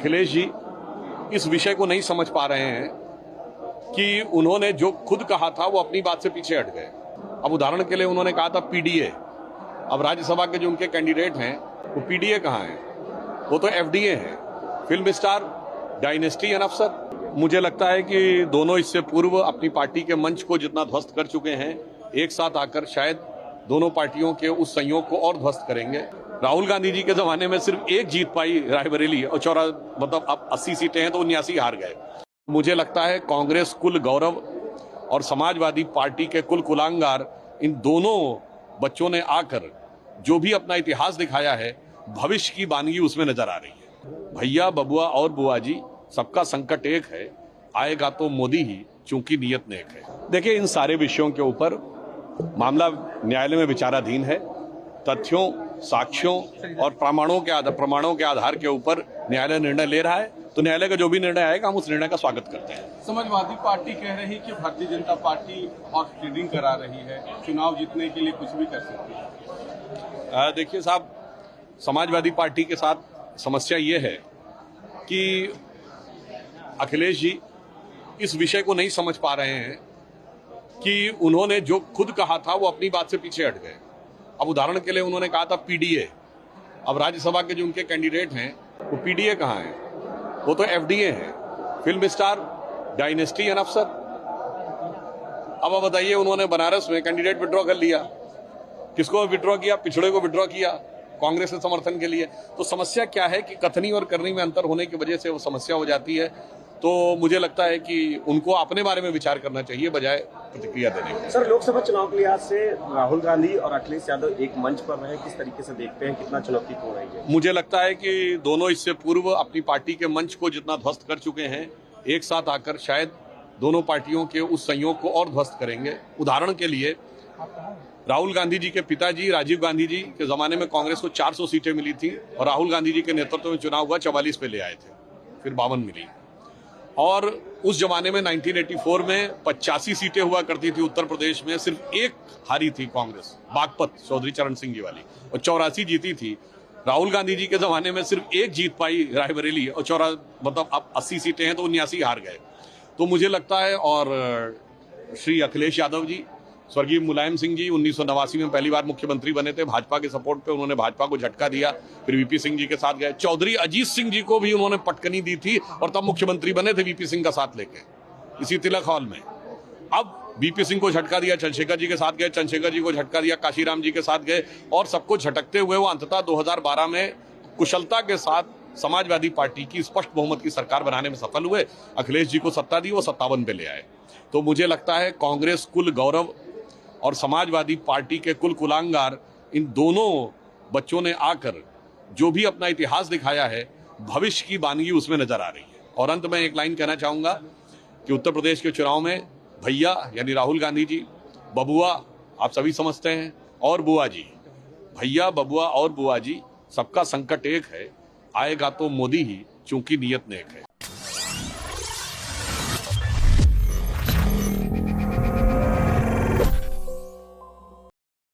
अखिलेश जी इस विषय को नहीं समझ पा रहे हैं कि उन्होंने जो खुद कहा था वो अपनी बात से पीछे हट गए। अब उदाहरण के लिए उन्होंने कहा था पीडीए, अब राज्यसभा के जो उनके कैंडिडेट हैं वो पीडीए कहाँ हैं? वो तो एफडीए हैं, फिल्म स्टार, डायनेस्टी एंड अफसर। मुझे लगता है कि दोनों इससे पूर्व अपनी पार्टी के मंच को जितना ध्वस्त कर चुके हैं, एक साथ आकर शायद दोनों पार्टियों के उस संयोग को और ध्वस्त करेंगे। राहुल गांधी जी के जमाने में सिर्फ एक जीत पाई रायबरेली और मतलब अब 80 सीटें हैं तो 79 हार गए। मुझे लगता है कांग्रेस कुल गौरव और समाजवादी पार्टी के कुल कुलांगार, इन दोनों बच्चों ने आकर जो भी अपना इतिहास दिखाया है, भविष्य की बानगी उसमें नजर आ रही है। भैया, बबुआ और बुआ जी, सबका संकट एक है, आएगा तो मोदी ही, चूंकि नियत नेक है। देखिए, इन सारे विषयों के ऊपर मामला न्यायालय में विचाराधीन है। तथ्यों, साक्ष्यों और प्रमाणों के आधार के ऊपर न्यायालय निर्णय ले रहा है, तो न्यायालय का जो भी निर्णय आएगा हम उस निर्णय का स्वागत करते हैं। समाजवादी पार्टी कह रही कि Bharatiya Janata party horse trading करा रही है, चुनाव जीतने के लिए कुछ भी कर सकती है। देखिए साहब, समाजवादी पार्टी के साथ समस्या ये है कि अखिलेश जी इस विषय को नहीं समझ पा रहे हैं कि उन्होंने जो खुद कहा था वो अपनी बात से पीछे हट गए। अब उदाहरण के लिए उन्होंने कहा था पीडीए, अब राज्यसभा के जो उनके कैंडिडेट हैं वो पीडीए कहाँ हैं? वो तो एफडीए हैं, फिल्म स्टार, डायनेस्टी एंड अफसर। अब आप बताइए, उन्होंने बनारस में कैंडिडेट विड्रॉ कर लिया। किसको विड्रॉ किया? पिछड़े को विड्रॉ किया, कांग्रेस के समर्थन के लिए। तो समस्या क्या है कि कथनी और करनी में अंतर होने की वजह से वो समस्या हो जाती है। तो मुझे लगता है कि उनको अपने बारे में विचार करना चाहिए बजाय प्रतिक्रिया देने के। सर, लोकसभा चुनाव के लिहाज से राहुल गांधी और अखिलेश यादव एक मंच पर रहे, किस तरीके से देखते हैं, कितना चुनौतीपूर्ण है ये? मुझे लगता है कि दोनों इससे पूर्व अपनी पार्टी के मंच को जितना ध्वस्त कर चुके हैं, एक साथ आकर शायद दोनों पार्टियों के उस संयोग को और ध्वस्त करेंगे। उदाहरण के लिए राहुल गांधी जी के पिताजी राजीव गांधी जी के जमाने में कांग्रेस को 400 सीटें मिली थी और राहुल गांधी जी के नेतृत्व में चुनाव हुआ, 44 पे ले आए थे, फिर 52 मिली। और उस जमाने में 1984 में 85 सीटें हुआ करती थी उत्तर प्रदेश में, सिर्फ एक हारी थी कांग्रेस, बागपत, चौधरी चरण सिंह जी वाली, और 84 जीती थी। राहुल गांधी जी के जमाने में सिर्फ एक जीत पाई रायबरेली और मतलब अब 80 सीटें हैं तो 79 हार गए। तो मुझे लगता है, और श्री अखिलेश यादव जी, स्वर्गीय मुलायम सिंह जी 1989 में पहली बार मुख्यमंत्री बने थे, भाजपा के सपोर्ट पे उन्होंने भाजपा को झटका दिया, फिर वीपी सिंह जी के साथ गए। चौधरी अजीत सिंह जी को भी उन्होंने पटकनी दी थी और तब मुख्यमंत्री बने थे वीपी सिंह का साथ लेके, इसी तिलक हॉल में। अब वीपी सिंह को झटका दिया, चंद्रशेखर जी के साथ गए, चंद्रशेखर जी को झटका दिया, काशीराम जी के साथ गए, और सबको झटकते हुए वो अंततः 2012 में कुशलता के साथ समाजवादी पार्टी की स्पष्ट बहुमत की सरकार बनाने में सफल हुए। अखिलेश जी को सत्ता दी, वो 57 पे ले आए। तो मुझे लगता है कांग्रेस कुल गौरव और समाजवादी पार्टी के कुल कुलांगार, इन दोनों बच्चों ने आकर जो भी अपना इतिहास दिखाया है, भविष्य की बानगी उसमें नजर आ रही है। और अंत में एक लाइन कहना चाहूंगा कि उत्तर प्रदेश के चुनाव में भैया यानी राहुल गांधी जी, बबुआ आप सभी समझते हैं, और बुआ जी, भैया, बबुआ और बुआ जी, सबका संकट एक है, आएगा तो मोदी ही, चूंकि नियत नेक है।